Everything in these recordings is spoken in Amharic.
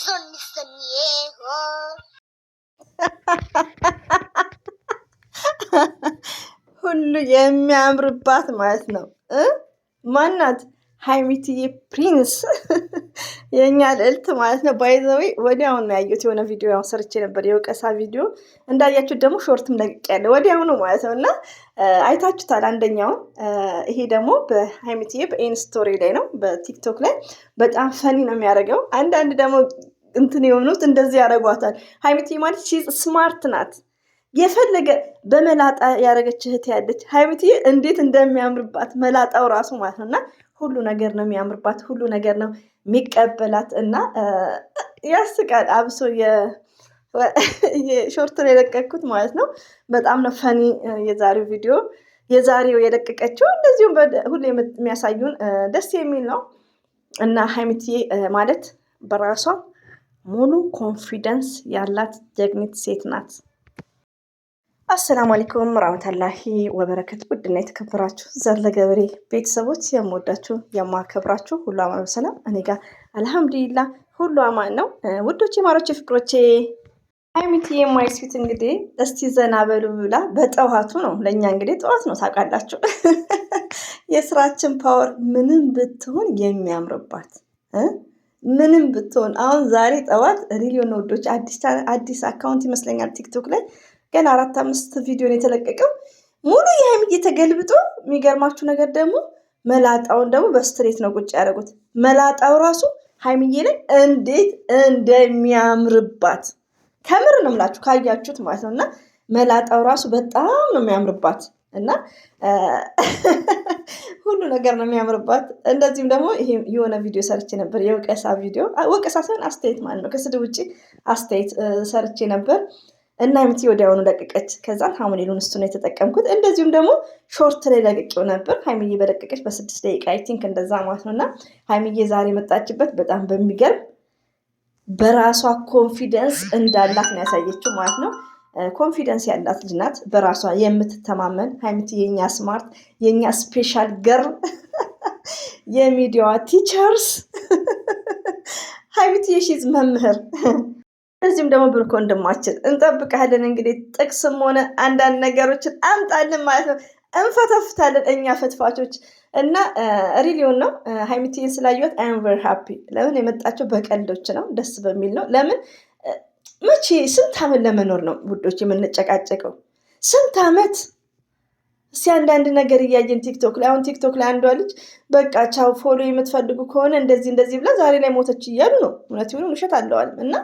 Soniego. ሁሉ የሚያምርባት ማለት ነው። ማናት? ሃይሚትዬ ፕሪንስ የኛ ልዕልት ማለት ነው። ባይዘዌ ወዲያውኑ ነው ያየሁት። የሆነ ቪዲዮ ያው ሰርቼ ነበር፣ የወቀሳ ቪዲዮ እንዳያችሁት ደግሞ ሾርትም ለቅቄያለሁ ወዲያውኑ ማለት ነው። እና አይታችሁታል አንደኛውን። ይሄ ደግሞ በሃይሚትዬ በኢንስቶሪ ላይ ነው፣ በቲክቶክ ላይ በጣም ፈኒ ነው የሚያደርገው። አንዳንድ ደግሞ እንትን የሆኑት እንደዚህ ያደርጓታል። ሃይሚትዬ ማለት ሺዝ ስማርት ናት። የፈለገ በመላጣ ያደረገች እህት ያለች ሃይሚትዬ እንዴት እንደሚያምርባት መላጣው ራሱ ማለት ነው። እና ሁሉ ነገር ነው የሚያምርባት፣ ሁሉ ነገር ነው የሚቀበላት እና ያስቃል። አብሶ የሾርት ነው የለቀኩት ማለት ነው። በጣም ነው ፈኒ የዛሬው ቪዲዮ፣ የዛሬው የለቀቀችው እንደዚሁም ሁሌ የሚያሳዩን ደስ የሚል ነው እና ሃይሚትዬ ማለት በራሷ ሙሉ ኮንፊደንስ ያላት ጀግኒት ሴት ናት። አሰላሙ አለይኩም ወራህመቱላሂ ወበረከቱ። ውድና የተከበራችሁ ዘርለገብሬ ቤተሰቦች የምወዳችሁ የማከብራችሁ ሁሉ አማን ሰላም፣ እኔ ጋር አልሐምዱሊላህ ሁሉ አማን ነው። ውዶቼ ማሮቼ ፍቅሮቼ ሃይሚትዬ የማይስፊት እንግዲህ እስቲ ዘና በሉ ብላ በጠዋቱ ነው። ለእኛ እንግዲህ ጠዋት ነው ታውቃላችሁ። የስራችን ፓወር ምንም ብትሆን የሚያምርባት ምንም ብትሆን። አሁን ዛሬ ጠዋት ሪሊዮን ወዶች አዲስ አካውንት ይመስለኛል ቲክቶክ ላይ ገና 4-5 ቪዲዮ ነው የተለቀቀው። ሙሉ የሃይሚዬ ተገልብጦ፣ የሚገርማችሁ ነገር ደግሞ መላጣውን ደግሞ በስትሬት ነው ቁጭ ያደረጉት። መላጣው ራሱ ሃይሚዬ ላይ እንዴት እንደሚያምርባት ከምር ነው የምላችሁ ካያችሁት ማለት ነው። እና መላጣው ራሱ በጣም ነው የሚያምርባት እና ሁሉ ነገር ነው የሚያምርባት። እንደዚህም ደግሞ ይሄ የሆነ ቪዲዮ ሰርቼ ነበር፣ የወቀሳ ቪዲዮ፣ ወቀሳ ሳይሆን አስተያየት ማለት ነው። ከስድብ ውጭ አስተያየት ሰርቼ ነበር እና ሃይሚትዬ ወዲያውኑ ለቀቀች። ከዛን ሐሙሌሉን እሱ ነው የተጠቀምኩት። እንደዚሁም ደግሞ ሾርት ላይ ለቅቄው ነበር። ሃይሚዬ በለቀቀች በ6 ደቂቃ አይ ቲንክ እንደዛ ማለት ነው። እና ሃይሚዬ ዛሬ መጣችበት በጣም በሚገርም በራሷ ኮንፊደንስ እንዳላት ነው ያሳየችው ማለት ነው። ኮንፊደንስ ያላት ልጅ ናት፣ በራሷ የምትተማመን ሃይሚትዬ የኛ ስማርት፣ የኛ ስፔሻል ገርል፣ የሚዲያዋ ቲቸርስ ሃይሚትዬ ሺዝ መምህር። እዚህም ደግሞ ብሩክ ወንድማችን እንጠብቃለን። እንግዲህ ጥቅስም ሆነ አንዳንድ ነገሮችን አምጣልን ማለት ነው። እንፈተፍታለን እኛ ፈትፋቾች እና ሪሊዮን ነው። ሃይሚትዬን ስላየሁት አይ አም ቨሪ ሃፒ። ለምን የመጣቸው በቀልዶች ነው፣ ደስ በሚል ነው። ለምን መቼ ስንት ዓመት ለመኖር ነው ውዶች የምንጨቃጨቀው? ስንት ዓመት እስኪ አንዳንድ ነገር እያየን ቲክቶክ ላይ። አሁን ቲክቶክ ላይ አንዷ ልጅ በቃ ቻው ፎሎ የምትፈልጉ ከሆነ እንደዚህ እንደዚህ ብላ ዛሬ ላይ ሞተች እያሉ ነው። እውነት ይሁን ውሸት አለዋልም። እና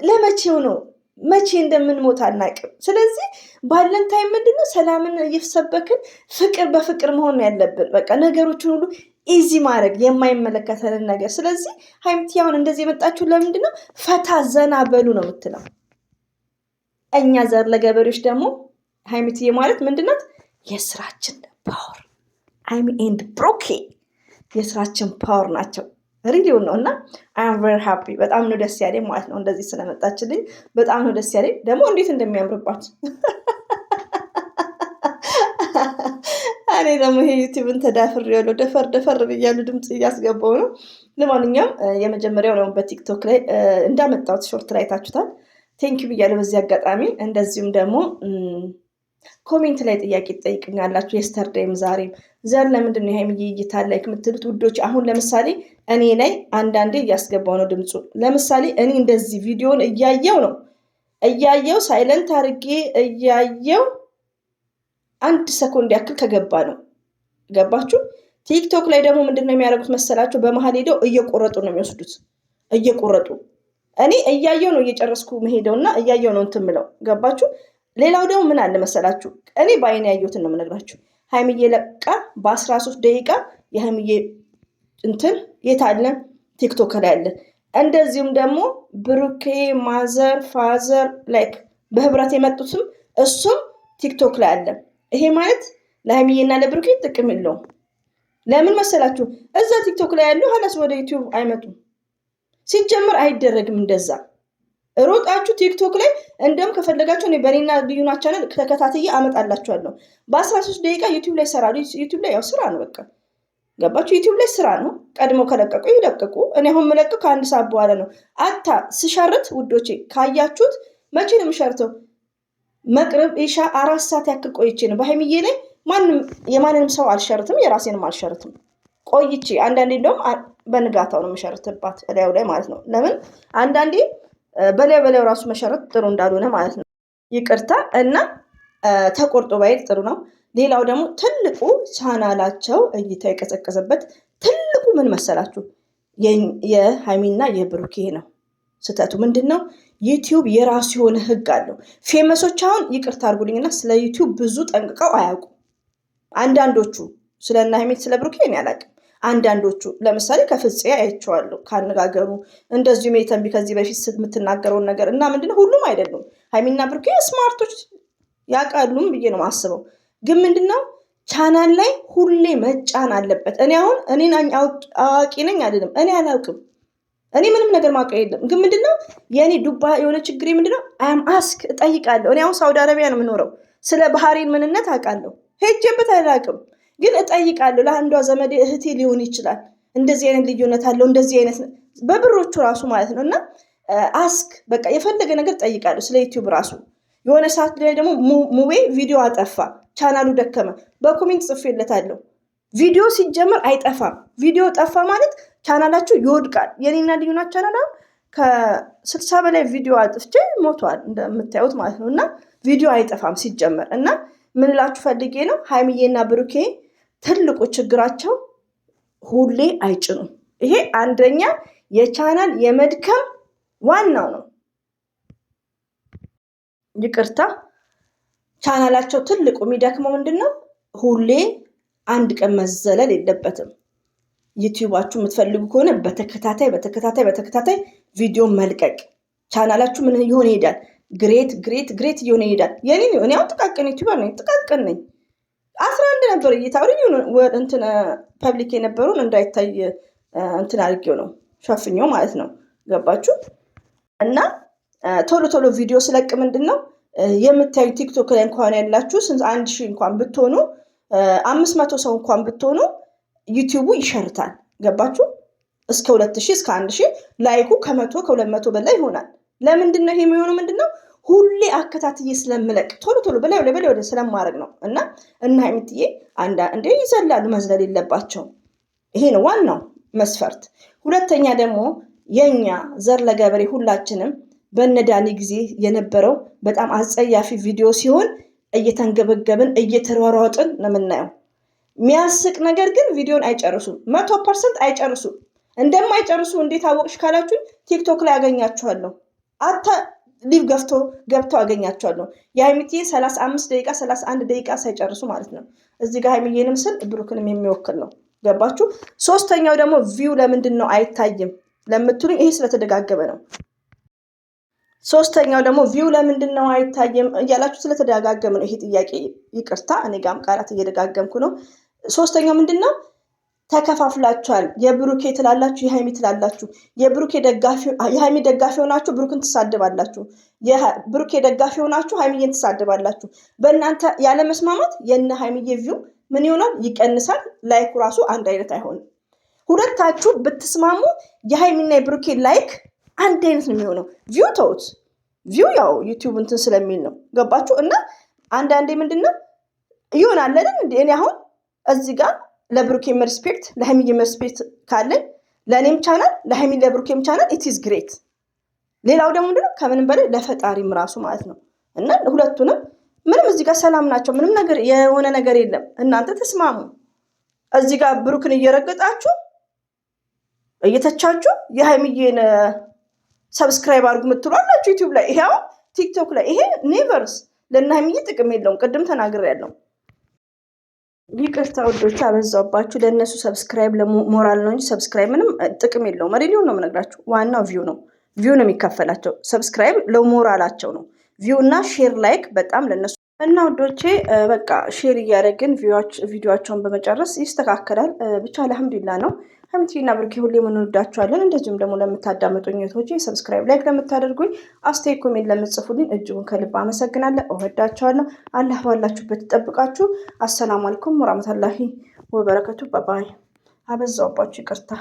ለመቼው ነው? መቼ እንደምንሞት አናውቅም። ስለዚህ ባለን ታይም ምንድነው ሰላምን እየሰበክን ፍቅር በፍቅር መሆን ያለብን። በቃ ነገሮችን ሁሉ ኢዚ ማድረግ የማይመለከተንን ነገር። ስለዚህ ሃይሚትዬ አሁን እንደዚህ የመጣችሁ ለምንድን ነው? ፈታ ዘና በሉ ነው የምትለው። እኛ ዘር ለገበሬዎች ደግሞ ሃይሚትዬ ማለት ምንድናት? የስራችን ፓወር ሃይሚ ኤንድ ብሩኬ የስራችን ፓወር ናቸው። ሪሊውን ነው እና አይ አም ቨሪ ሃፒ። በጣም ነው ደስ ያለኝ ማለት ነው እንደዚህ ስለመጣችልኝ በጣም ነው ደስ ያለኝ። ደግሞ እንዴት እንደሚያምርባት እኔ ደግሞ ይሄ ዩቲዩብን ተዳፍሬያለሁ፣ ደፈር ብያለሁ፣ ድምፅ እያስገባው ነው። ለማንኛውም የመጀመሪያው ነው በቲክቶክ ላይ እንዳመጣሁት ሾርት ላይ ታችሁታል። ቴንኪው ብያለሁ በዚህ አጋጣሚ። እንደዚሁም ደግሞ ኮሜንት ላይ ጥያቄ ትጠይቅኛላችሁ፣ የስተርዴይም ዛሬም። ዘር ለምንድን ነው የሃይሚዬ እይታ ላይ የምትሉት ውዶች? አሁን ለምሳሌ እኔ ላይ አንዳንዴ እያስገባው ነው ድምፁ። ለምሳሌ እኔ እንደዚህ ቪዲዮን እያየው ሳይለንት አድርጌ እያየው 1 ሰኮንድ ያክል ከገባ ነው። ገባችሁ? ቲክቶክ ላይ ደግሞ ምንድን ነው የሚያደርጉት መሰላችሁ? በመሀል ሄደው እየቆረጡ ነው የሚወስዱት። እየቆረጡ እኔ እያየው ነው እየጨረስኩ መሄደውና እያየው ነው እንትን ምለው። ገባችሁ? ሌላው ደግሞ ምን አለ መሰላችሁ? እኔ በአይኔ ያየሁትን ነው የምነግራችሁ። ሃይሚዬ ለቃ በ13 ደቂቃ የሃይሚዬ እንትን የት አለ? ቲክቶክ ላይ አለ። እንደዚሁም ደግሞ ብሩኬ ማዘር ፋዘር ላይክ በህብረት የመጡትም እሱም ቲክቶክ ላይ አለ። ይሄ ማለት ለሃይሚዬና ለብሩኬ ጥቅም የለውም። ለምን መሰላችሁ? እዛ ቲክቶክ ላይ ያለው ሀላስ ወደ ዩቲዩብ አይመጡም። ሲጀምር አይደረግም እንደዛ። ሮጣችሁ ቲክቶክ ላይ እንደም ከፈለጋችሁ እኔ በኔና ልዩና ቻናል ተከታትዬ አመጣላችኋለሁ። በ13 ደቂቃ ዩቲዩብ ላይ ሰራሉ። ዩቲዩብ ላይ ያው ስራ ነው በቃ። ገባችሁ? ዩቲዩብ ላይ ስራ ነው። ቀድሞ ከለቀቁ ይለቀቁ። እኔ አሁን የምለቀው ከ1 ሰዓት በኋላ ነው። ስሸርት ውዶቼ ካያችሁት መቼ ነው የምሸርተው? መቅረብ ኢሻ 4 ሰዓት ያክል ቆይቼ ነው። በሀይሚዬ ላይ የማንንም ሰው አልሸርትም፣ የራሴንም አልሸርትም። ቆይቼ አንዳንዴ እንደውም በንጋታው ነው የምሸርትባት እላዩ ላይ ማለት ነው። ለምን አንዳንዴ በላዩ ራሱ መሸረት ጥሩ እንዳልሆነ ማለት ነው። ይቅርታ እና ተቆርጦ ባይል ጥሩ ነው። ሌላው ደግሞ ትልቁ ቻናላቸው እይታ የቀዘቀዘበት ትልቁ ምን መሰላችሁ? የሀይሚና የብሩኬ ነው። ስህተቱ ምንድን ነው? ዩቲዩብ የራሱ የሆነ ህግ አለው። ፌመሶች አሁን ይቅርታ አድርጉልኝና ስለ ዩቲዩብ ብዙ ጠንቅቀው አያውቁም። አንዳንዶቹ ስለና ሀይሚ ስለ ብሩኬ እኔ አላውቅም። አንዳንዶቹ ለምሳሌ ከፍፄ አይቼዋለሁ ካነጋገሩ፣ እንደዚሁም የተንቢ ከዚህ በፊት የምትናገረውን ነገር እና ምንድነው ሁሉም አይደሉም። ሀይሚና ብሩኬ ስማርቶች ያውቃሉም ብዬ ነው የማስበው። ግን ምንድነው ቻናል ላይ ሁሌ መጫን አለበት። እኔን አዋቂ ነኝ አይደለም፣ እኔ አላውቅም። እኔ ምንም ነገር ማውቀው የለም። ግን ምንድነው የእኔ ዱባ የሆነ ችግሬ ምንድነው አስክ እጠይቃለሁ። እኔ አሁን ሳውዲ አረቢያ ነው የምኖረው። ስለ ባህሬን ምንነት አውቃለሁ። ሄጄበት አላውቅም፣ ግን እጠይቃለሁ። ለአንዷ ዘመዴ እህቴ ሊሆን ይችላል እንደዚህ አይነት ልዩነት አለው እንደዚህ አይነት በብሮቹ ራሱ ማለት ነው። እና አስክ በቃ የፈለገ ነገር ጠይቃለሁ ስለ ዩቲዩብ ራሱ። የሆነ ሰዓት ላይ ደግሞ ሙቤ ቪዲዮ አጠፋ፣ ቻናሉ ደከመ፣ በኮሜንት ጽፌለታለሁ። ቪዲዮ ሲጀመር አይጠፋም። ቪዲዮ ጠፋ ማለት ቻናላችሁ ይወድቃል። የኔና ልዩናት ቻናል ከ60 በላይ ቪዲዮ አጥፍቼ ሞቷል እንደምታዩት ማለት ነው። እና ቪዲዮ አይጠፋም ሲጀመር። እና ምን እላችሁ ፈልጌ ነው ሀይሚዬና ብሩኬ ትልቁ ችግራቸው ሁሌ አይጭኑም። ይሄ አንደኛ የቻናል የመድከም ዋናው ነው። ይቅርታ ቻናላቸው ትልቁ የሚደክመው ምንድን ነው? ሁሌ አንድ ቀን መዘለል የለበትም። ዩቲዩባችሁ የምትፈልጉ ከሆነ በተከታታይ ቪዲዮ መልቀቅ። ቻናላችሁ ምን እየሆነ ይሄዳል? ግሬት እየሆነ ይሄዳል። እኔ አሁን ጥቃቅን ዩቲዩበር ነኝ፣ ጥቃቅን ነኝ። 11 ነበር እይታው እንትን ፐብሊክ የነበሩን እንዳይታይ እንትን አድርጌው ነው ሸፍኜው ማለት ነው። ገባችሁ? እና ቶሎ ቪዲዮ ስለቅ ምንድን ነው የምታዩ ቲክቶክ ላይ እንኳን ያላችሁ 1000 እንኳን ብትሆኑ 500 ሰው እንኳን ብትሆኑ ዩቲዩቡ ይሸርታል። ገባችሁ? እስከ 2000 እስከ 1000 ላይኩ ከ100 ከ200 በላይ ይሆናል። ለምንድን ነው ይሄ የሚሆነው? ምንድን ነው ሁሌ አከታትዬ ስለምለቅ ቶሎ በላይ ወደ ስለማድረግ ነው። እና ሀይሚትዬ እንደ ይዘላሉ፣ መዝለል የለባቸው። ይሄ ነው ዋናው መስፈርት። ሁለተኛ ደግሞ የኛ ዘር ለገበሬ ሁላችንም በነዳኒ ጊዜ የነበረው በጣም አጸያፊ ቪዲዮ ሲሆን እየተንገበገብን እየተሯሯጥን ነው የምናየው። የሚያስቅ ነገር ግን ቪዲዮን አይጨርሱም። 100% አይጨርሱም። እንደማይጨርሱ እንዴት አወቅሽ ካላችሁ ቲክቶክ ላይ አገኛችኋለሁ። ሊቭ ገብተው አገኛቸዋለሁ። የሀይሚትዬ 35 ደቂቃ 31 ደቂቃ ሳይጨርሱ ማለት ነው። እዚህ ጋር ሀይሚዬንም ስል ብሩክንም የሚወክል ነው። ገባችሁ? ሶስተኛው ደግሞ ቪው ለምንድን ነው አይታይም ለምትሉኝ ይሄ ስለተደጋገመ ነው። ሶስተኛው ደግሞ ቪው ለምንድን ነው አይታይም እያላችሁ ስለተደጋገመ ነው ይሄ ጥያቄ። ይቅርታ እኔ ጋም ቃላት እየደጋገምኩ ነው። ሶስተኛው ምንድን ነው? ተከፋፍላችኋል። የብሩኬ ትላላችሁ፣ የሃይሚ ትላላችሁ። የሃይሚ ደጋፊ ሆናችሁ ብሩክን ትሳደባላችሁ። የብሩኬ ደጋፊ ሆናችሁ ሃይሚዬን ትሳደባላችሁ። በእናንተ ያለመስማማት የነ ሃይሚዬ ቪው ምን ይሆናል? ይቀንሳል። ላይኩ ራሱ አንድ አይነት አይሆንም። ሁለታችሁ ብትስማሙ የሃይሚና የብሩኬ ላይክ አንድ አይነት ነው የሚሆነው። ቪው ተውት፣ ቪው ያው ዩቲዩብ እንትን ስለሚል ነው። ገባችሁ? እና አንዳንዴ ምንድን ነው ይሆናል አይደል? እንደ እኔ አሁን እዚህ ጋር ለብሩኬም ሪስፔክት ለሃይሚዬም ሪስፔክት ካለኝ ለእኔም ቻናል ለሃይሚ ለብሩኬም ቻናል ኢትስ ግሬት። ሌላው ደግሞ ምንድነው ከምንም በላይ ለፈጣሪም ራሱ ማለት ነው። እና ሁለቱንም ምንም እዚህ ጋር ሰላም ናቸው። ምንም ነገር የሆነ ነገር የለም። እናንተ ተስማሙ። እዚህ ጋር ብሩክን እየረገጣችሁ እየተቻችሁ የሃይሚዬን ሰብስክራይብ አድርጉ የምትሏላችሁ ዩቲዩብ ላይ። ይሄው ቲክቶክ ላይ ይሄ ኔቨርስ ለእነ ሃይሚዬ ጥቅም የለውም። ቅድም ተናግሬያለሁ። ይቅርታ ውዶች አበዛባችሁ። ለእነሱ ሰብስክራይብ ለሞራል ነው እንጂ ሰብስክራይብ ምንም ጥቅም የለውም። ሪሊውን ነው የምነግራችሁ። ዋናው ቪው ነው። ቪው ነው የሚከፈላቸው። ሰብስክራይብ ለሞራላቸው ነው። ቪው እና ሼር ላይክ በጣም ለእነሱ እና ውዶቼ በቃ ሼር እያደረግን ቪዲዮቸውን በመጨረስ ይስተካከላል። ብቻ አልሐምዱሊላህ ነው። ሀይሚዬና ብሩኬ ሁሌም እንወዳችኋለን። እንደዚሁም ደግሞ ለምታዳምጡኝ እህቶቼ ሰብስክራይብ ላይክ ለምታደርጉኝ አስተያየት ኮሜንት ለምትጽፉልኝ እጅጉን ከልብ አመሰግናለሁ። እወዳችኋለሁ። አላህ ባላችሁበት ይጠብቃችሁ። አሰላሙ አለይኩም ወራህመቱላሂ ወበረከቱ። ባባይ አበዛውባችሁ፣ ይቅርታ።